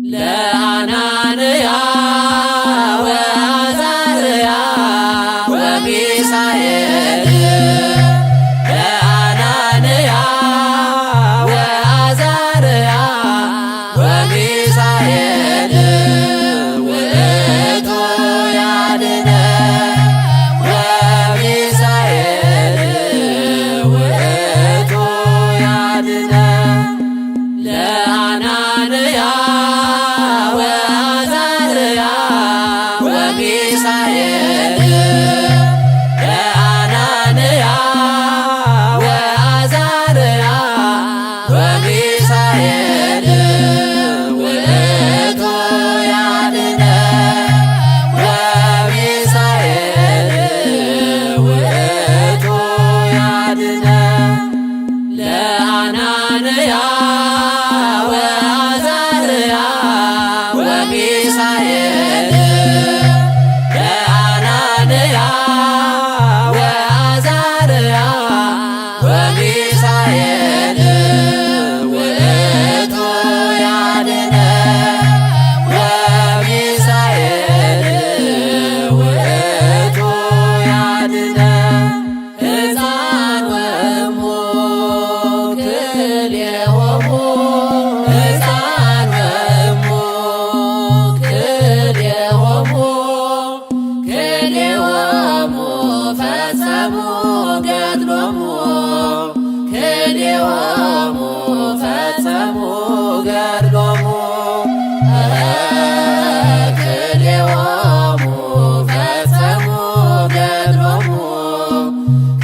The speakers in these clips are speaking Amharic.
ለአናንያ ወአዛርያ ወሚሳኤል ለአናንያ ወአዛርያ ወሚሳኤል ውእቱ ያድኅነ ወሚሳኤል ውእቱ ያድኅነ ለአናንያ ወአዛርያ ወሚሳኤል ለአናንያ ወአዛርያ ወሚሳኤል ውእቱ ያድኅነ ወሚሳኤል ውእቱ ያድኅነ ለአናንያ ወአዛርያ ወሚሳኤል ለአናንያ ወአዛርያ ወሚሳኤል ውእቱ ያድኅነ ወሚሳኤል ውእቱ ያድኅነ ሕፃን ወእሙ ክልኤሆሙ ሕፃን ወእሙ ክልኤሆሙ ክልኤሆሙ ፈጸሙ ገድሎሙ ክልኤሆሙ ፈጸሙ ገድሎሙ ክልኤሆሙ ፈጸሙ ገድሎሙ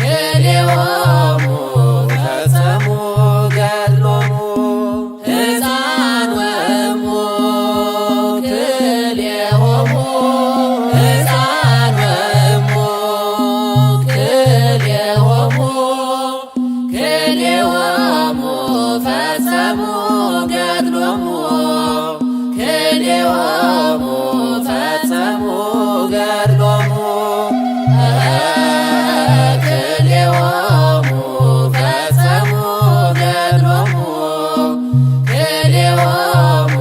ክልኤሆሙ ፈጸሙ ገድሎሙ ሕፃን ወእሙ ክልኤሆሙ ሕፃን ወእሙ ክልኤሆሙ ክልኤሆሙ ፈጸሙ ገድሎሙ ክልኤሆሙ ፈጸሙ ገድሎሙ ክልኤሆሙ ፈጸሙ ገድሎሙ ክልኤሆሙ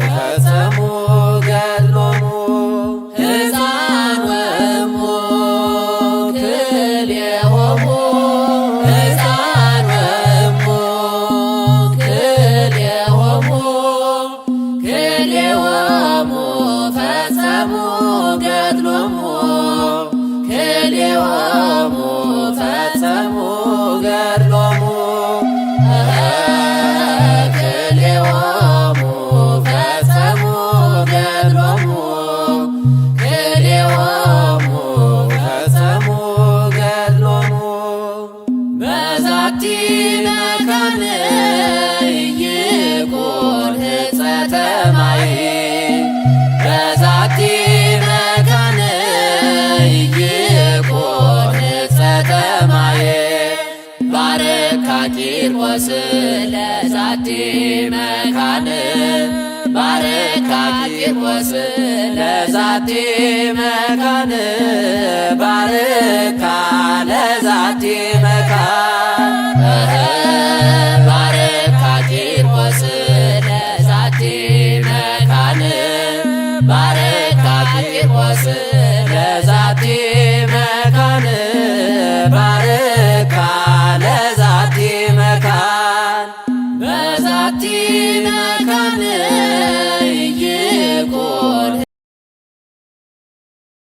ፈጸሙ ገድሎሙ ሕፃን ወእሙ ክልኤሆሙ ሕፃን ወእሙ ክልኤሆሙ ክልኤሆሙ ፈጸሙ ገድሎሙ ክልኤሆሙ ፈጸሙ ገድሎሙ ክልኤሆሙ ፈጸሙ ገድሎሙ ክልኤሆሙ ፈጸሙ ገድሎሙ በዛቲ መካነ ኢይኩን ሕፀተ ማይ በዛቲ መካነ ኢይኩን ሕፀተ ማይ ባረካ ቂርቆስ ለዛቲ መካነ ባረካ ቂርቆስ ለዛቲ መካነ ባረካ ለዛቲ መካነ ባረካ ቂርቆስ ለዛቲ መካነ ባረ